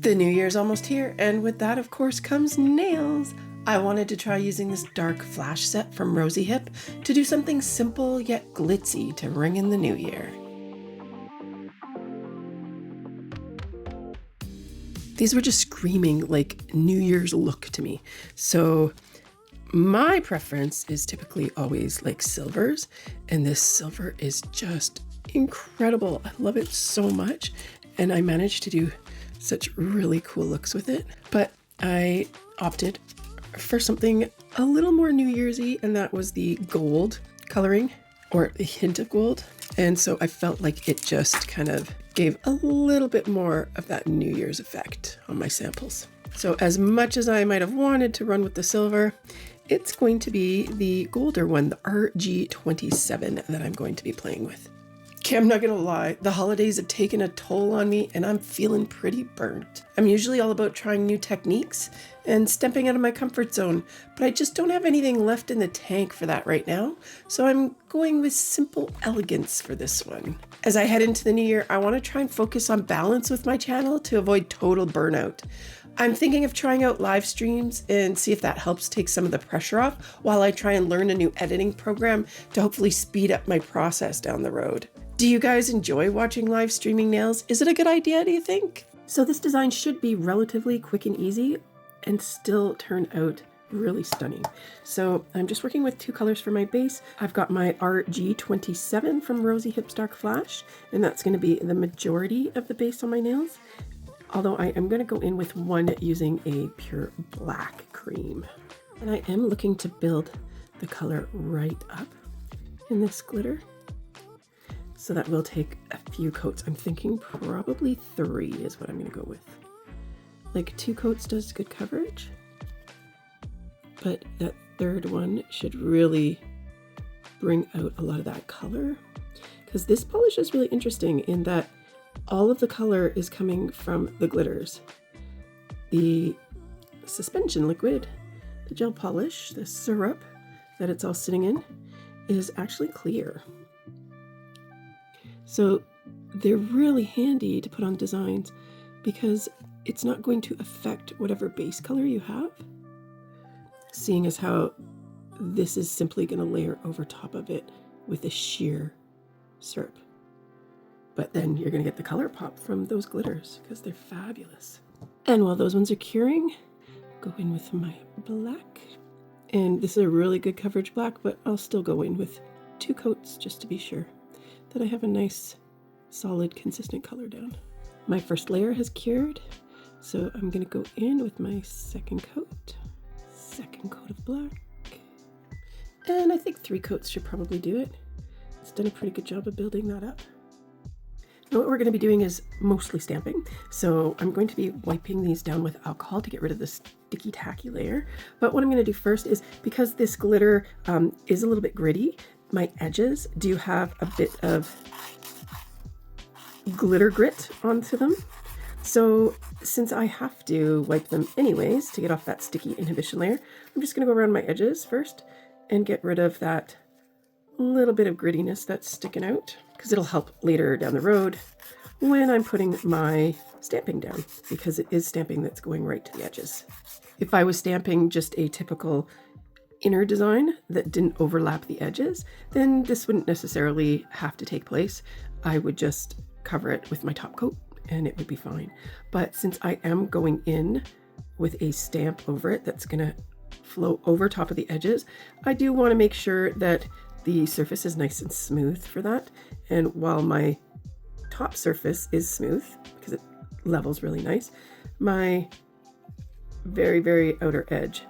The new year's almost here, and with that, of course, comes nails. I wanted to try using this Dark Flash set from Rozyhip to do something simple yet glitzy to ring in the new year. These were just screaming like New Year's look to me. So my preference is typically always like silvers, and this silver is just incredible. I love it so much, and I managed to do such really cool looks with it. But I opted for something a little more New Year's-y, and that was the gold coloring, or a hint of gold. And so I felt like it just kind of gave a little bit more of that New Year's effect on my samples. So as much as I might have wanted to run with the silver, it's going to be the golder one, the RG27, that I'm going to be playing with. Okay, I'm not gonna lie, the holidays have taken a toll on me and I'm feeling pretty burnt. I'm usually all about trying new techniques and stepping out of my comfort zone, but I just don't have anything left in the tank for that right now, so I'm going with simple elegance for this one. As I head into the new year, I want to try and focus on balance with my channel to avoid total burnout. I'm thinking of trying out live streams and see if that helps take some of the pressure off while I try and learn a new editing program to hopefully speed up my process down the road. Do you guys enjoy watching live streaming nails? Is it a good idea, do you think? So this design should be relatively quick and easy and still turn out really stunning. So I'm just working with two colors for my base. I've got my RG27 from Rozyhip Dark Flash, and that's going to be the majority of the base on my nails. Although I am going to go in with one using a pure black cream. And I am looking to build the color right up in this glitter. So that will take a few coats. I'm thinking probably 3 is what I'm going to go with. Like 2 coats does good coverage, but that third one should really bring out a lot of that color. Because this polish is really interesting in that all of the color is coming from the glitters. The suspension liquid, the gel polish, the syrup that it's all sitting in, is actually clear. So they're really handy to put on designs because it's not going to affect whatever base color you have, seeing as how this is simply going to layer over top of it with a sheer syrup. But then you're going to get the color pop from those glitters because they're fabulous. And while those ones are curing, go in with my black. And this is a really good coverage black, but I'll still go in with 2 coats just to be sure that I have a nice, solid, consistent color down. My first layer has cured, so I'm going to go in with my second coat of black. And I think 3 coats should probably do it. It's done a pretty good job of building that up. Now what we're going to be doing is mostly stamping. So I'm going to be wiping these down with alcohol to get rid of the sticky tacky layer. But what I'm going to do first is, because this glitter is a little bit gritty, my edges do have a bit of glitter grit onto them. So since I have to wipe them anyways to get off that sticky inhibition layer, I'm just going to go around my edges first and get rid of that little bit of grittiness that's sticking out, because it'll help later down the road when I'm putting my stamping down, because it is stamping that's going right to the edges. If I was stamping just a typical inner design that didn't overlap the edges, then this wouldn't necessarily have to take place. I would just cover it with my top coat and it would be fine. But since I am going in with a stamp over it that's gonna flow over top of the edges, I do want to make sure that the surface is nice and smooth for that. And while my top surface is smooth because it levels really nice, my very, very outer edge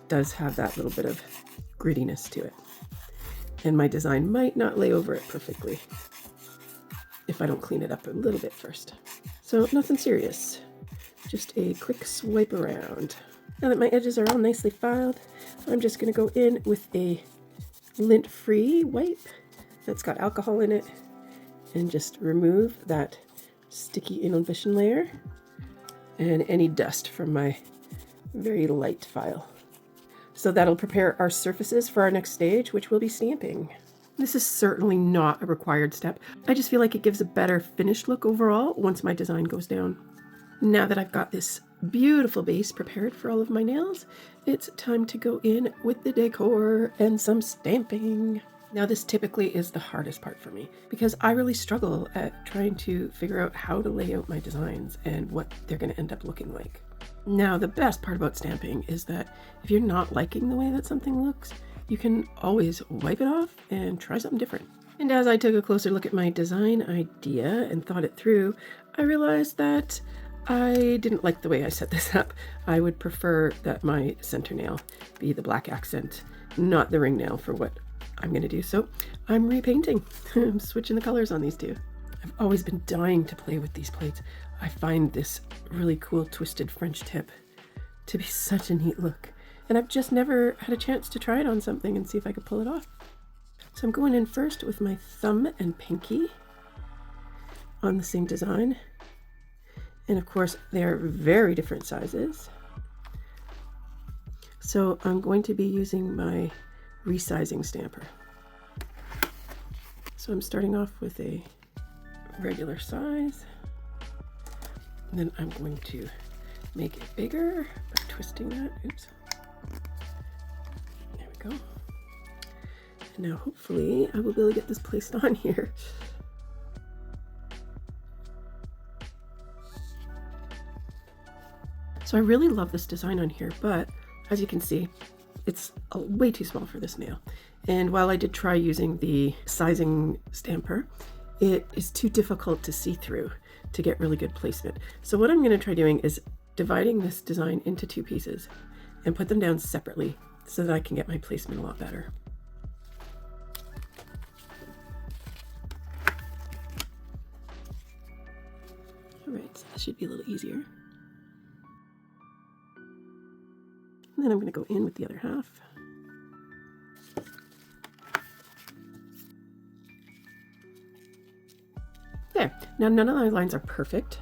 does have that little bit of grittiness to it. And my design might not lay over it perfectly if I don't clean it up a little bit first. So nothing serious, just a quick swipe around. Now that my edges are all nicely filed, I'm just gonna go in with a lint-free wipe that's got alcohol in it and just remove that sticky inhibition layer and any dust from my very light file. So that'll prepare our surfaces for our next stage, which will be stamping. This is certainly not a required step. I just feel like it gives a better finished look overall once my design goes down. Now that I've got this beautiful base prepared for all of my nails, it's time to go in with the decor and some stamping. Now this typically is the hardest part for me because I really struggle at trying to figure out how to lay out my designs and what they're going to end up looking like. Now the best part about stamping is that if you're not liking the way that something looks, you can always wipe it off and try something different. And as I took a closer look at my design idea and thought it through, I realized that I didn't like the way I set this up. I would prefer that my center nail be the black accent, not the ring nail for what I'm going to do. So I'm repainting. I'm switching the colors on these two. I've always been dying to play with these plates. I find this really cool twisted French tip to be such a neat look. And I've just never had a chance to try it on something and see if I could pull it off. So I'm going in first with my thumb and pinky on the same design. And of course, they're very different sizes. So I'm going to be using my resizing stamper. So I'm starting off with a regular size. And then I'm going to make it bigger by twisting that. Oops. There we go. And now hopefully I will be able to get this placed on here. So I really love this design on here, but as you can see, it's way too small for this nail. And while I did try using the sizing stamper, it is too difficult to see through to get really good placement. So what I'm going to try doing is dividing this design into two pieces and put them down separately so that I can get my placement a lot better. All right, so this should be a little easier. And then I'm going to go in with the other half. There. Now none of my lines are perfect,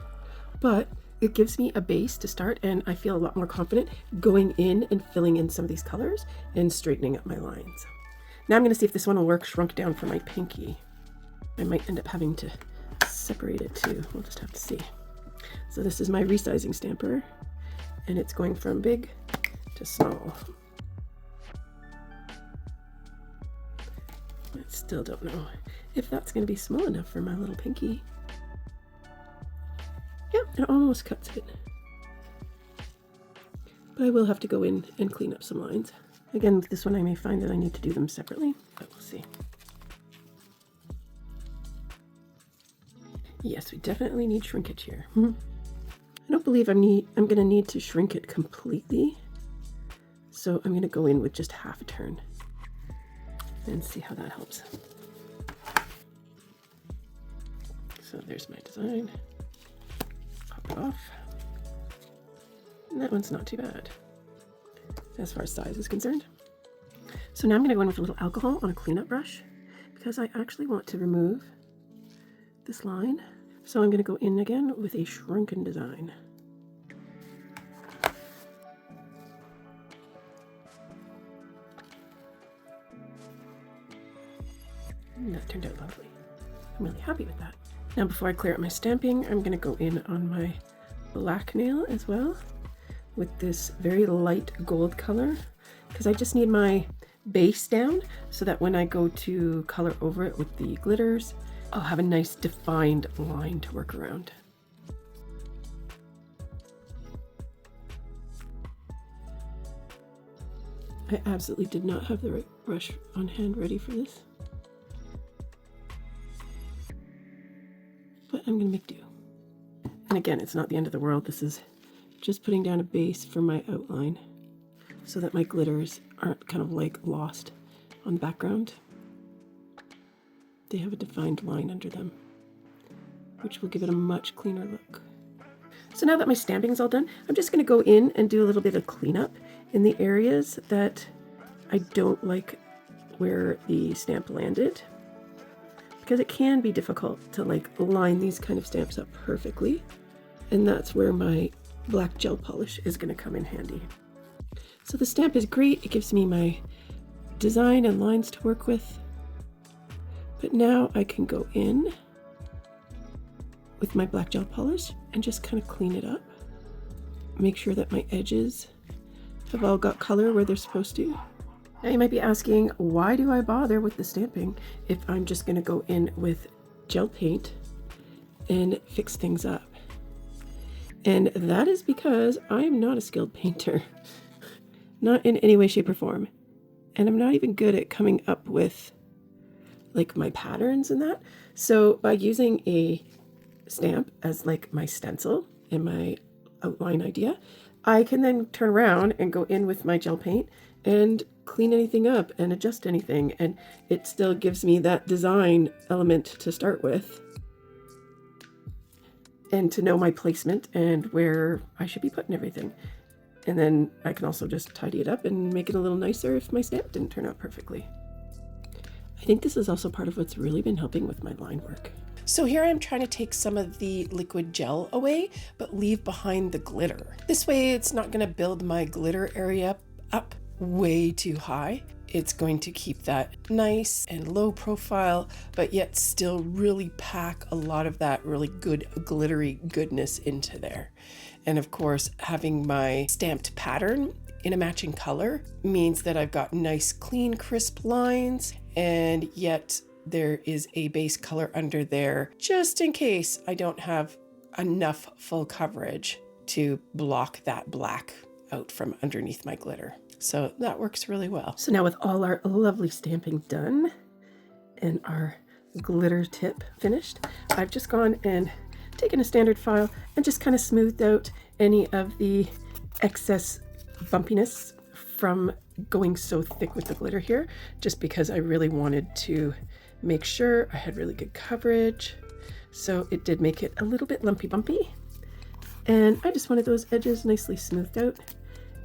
but it gives me a base to start, and I feel a lot more confident going in and filling in some of these colors and straightening up my lines. Now I'm going to see if this one will work shrunk down for my pinky. I might end up having to separate it too. We'll just have to see. So this is my resizing stamper, and it's going from big to small. I still don't know if that's going to be small enough for my little pinky. Yeah, it almost cuts it. But I will have to go in and clean up some lines. Again, with this one I may find that I need to do them separately, but we'll see. Yes, we definitely need shrinkage here. I don't believe I'm going to need to shrink it completely. So I'm going to go in with just half a turn and see how that helps. So there's my design. Pop it off. And that one's not too bad as far as size is concerned. So now I'm going to go in with a little alcohol on a cleanup brush because I actually want to remove this line. So I'm going to go in again with a shrunken design. And that turned out lovely. I'm really happy with that. Now before I clear up my stamping, I'm going to go in on my black nail as well with this very light gold color because I just need my base down so that when I go to color over it with the glitters, I'll have a nice defined line to work around. I absolutely did not have the right brush on hand ready for this. But I'm going to make do. And again, it's not the end of the world. This is just putting down a base for my outline so that my glitters aren't kind of like lost on the background. They have a defined line under them, which will give it a much cleaner look. So now that my stamping is all done, I'm just going to go in and do a little bit of cleanup in the areas that I don't like where the stamp landed, because it can be difficult to like line these kind of stamps up perfectly. And that's where my black gel polish is going to come in handy. So the stamp is great. It gives me my design and lines to work with. But now I can go in with my black gel polish and just kind of clean it up. make sure that my edges have all got color where they're supposed to. Now you might be asking, why do I bother with the stamping if I'm just going to go in with gel paint and fix things up? And that is because I am not a skilled painter, not in any way, shape, or form. And I'm not even good at coming up with like my patterns and that. So by using a stamp as like my stencil and my outline idea, I can then turn around and go in with my gel paint and clean anything up and adjust anything, and it still gives me that design element to start with and to know my placement and where I should be putting everything. And then I can also just tidy it up and make it a little nicer if my stamp didn't turn out perfectly. I think this is also part of what's really been helping with my line work. So here I am trying to take some of the liquid gel away, but leave behind the glitter. This way it's not going to build my glitter area up way too high. It's going to keep that nice and low profile, but yet still really pack a lot of that really good glittery goodness into there. And of course, having my stamped pattern in a matching color means that I've got nice, clean, crisp lines, and yet there is a base color under there just in case I don't have enough full coverage to block that black out from underneath my glitter. So that works really well. So now with all our lovely stamping done and our glitter tip finished, I've just gone and taken a standard file and just kind of smoothed out any of the excess bumpiness from going so thick with the glitter here, just because I really wanted to make sure I had really good coverage. So it did make it a little bit lumpy bumpy. And I just wanted those edges nicely smoothed out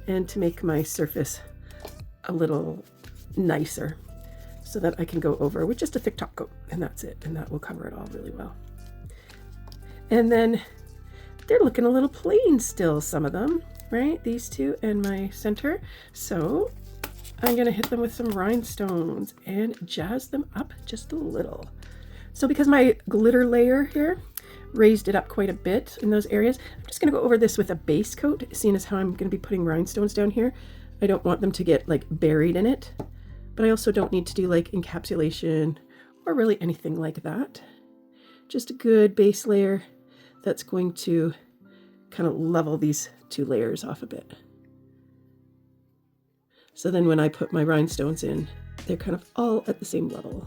and to make my surface a little nicer so that I can go over with just a thick top coat, and that's it. And that will cover it all really well. And then they're looking a little plain still, some of them, right? These two and my center. So I'm gonna hit them with some rhinestones and jazz them up just a little. So because my glitter layer here raised it up quite a bit in those areas, I'm just gonna go over this with a base coat, seeing as how I'm gonna be putting rhinestones down here. I don't want them to get like buried in it, but I also don't need to do like encapsulation or really anything like that. Just a good base layer that's going to kind of level these two layers off a bit. So then when I put my rhinestones in, they're kind of all at the same level.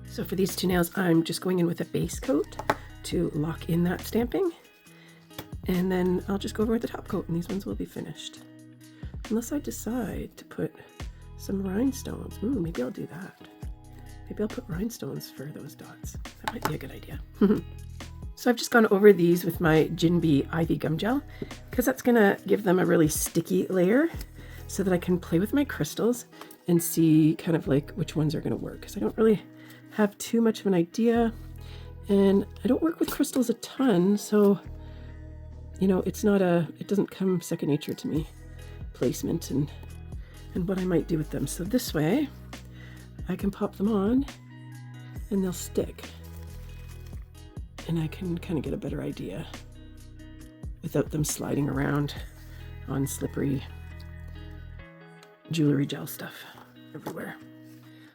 So for these two nails, I'm just going in with a base coat to lock in that stamping. And then I'll just go over with the top coat and these ones will be finished. Unless I decide to put some rhinestones. Ooh, maybe I'll do that. Maybe I'll put rhinestones for those dots. That might be a good idea. So I've just gone over these with my Jinbei Ivy Gum Gel because that's gonna give them a really sticky layer so that I can play with my crystals and see kind of like which ones are gonna work. Because I don't really have too much of an idea, and I don't work with crystals a ton, so you know, it doesn't come second nature to me, placement and what I might do with them. So this way I can pop them on and they'll stick, and I can kind of get a better idea without them sliding around on slippery jewelry gel stuff everywhere.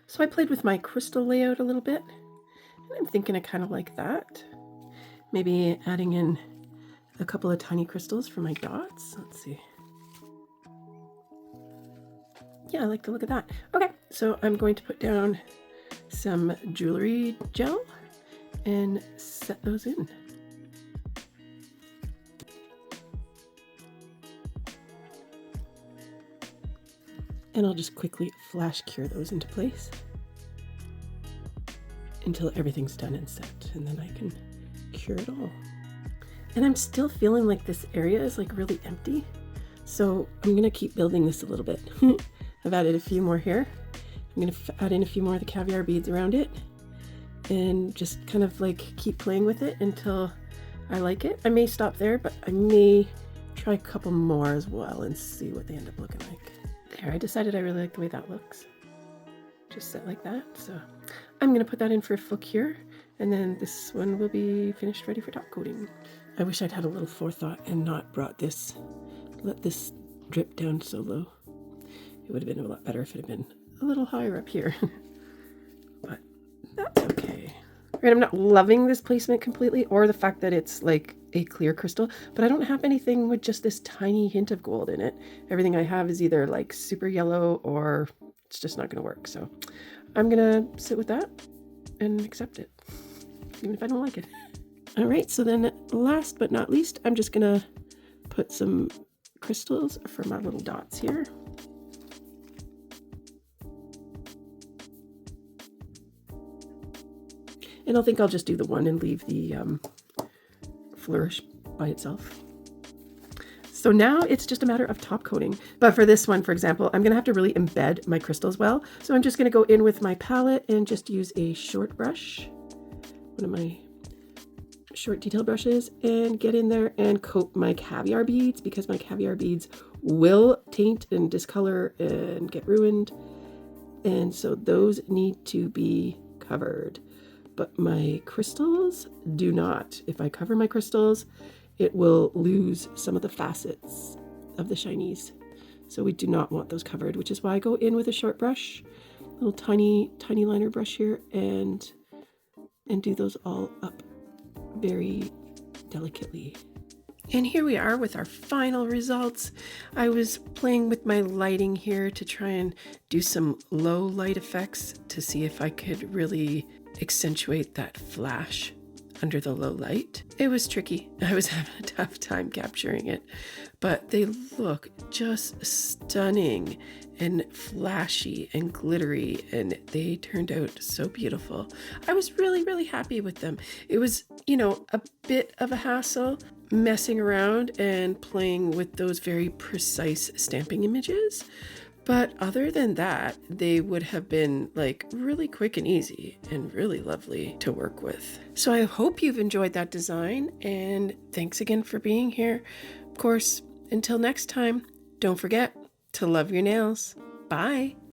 So I played with my crystal layout a little bit, and I'm thinking I kind of like that. Maybe adding in a couple of tiny crystals for my dots. Let's see. Yeah, I like the look of that. Okay, so I'm going to put down some jewelry gel and set those in. And I'll just quickly flash cure those into place until everything's done and set, and then I can cure it all. And I'm still feeling like this area is like really empty, so I'm gonna keep building this a little bit. I've added a few more here. I'm gonna add in a few more of the caviar beads around it and just kind of like keep playing with it until I like it. I may stop there, but I may try a couple more as well and see what they end up looking like. There, I decided I really like the way that looks. Just set like that. So I'm gonna put that in for a full cure, and then this one will be finished, ready for top coating. I wish I'd had a little forethought and not let this drip down so low. It would have been a lot better if it had been a little higher up here, but that's okay. Right, I'm not loving this placement completely, or the fact that it's like a clear crystal, but I don't have anything with just this tiny hint of gold in it. Everything I have is either like super yellow or it's just not going to work. So I'm going to sit with that and accept it, even if I don't like it. All right, so then last but not least, I'm just going to put some crystals for my little dots here. And I think I'll just do the one and leave the flourish by itself. So now it's just a matter of top coating. But for this one, for example, I'm going to have to really embed my crystals well. So I'm just going to go in with my palette and just use a short brush, one of my short detail brushes, and get in there and coat my caviar beads, because my caviar beads will taint and discolor and get ruined. And so those need to be covered. But my crystals do not. If I cover my crystals, it will lose some of the facets of the shinies. So we do not want those covered, which is why I go in with a short brush, little tiny liner brush here, and do those all up very delicately. And here we are with our final results. I was playing with my lighting here to try and do some low light effects to see if I could really accentuate that flash under the low light. It was tricky. I was having a tough time capturing it, but they look just stunning and flashy and glittery, and they turned out so beautiful. I was really happy with them. It was, a bit of a hassle messing around and playing with those very precise stamping images. But other than that, they would have been like really quick and easy and really lovely to work with. So I hope you've enjoyed that design, and thanks again for being here. Of course, until next time, don't forget to love your nails. Bye.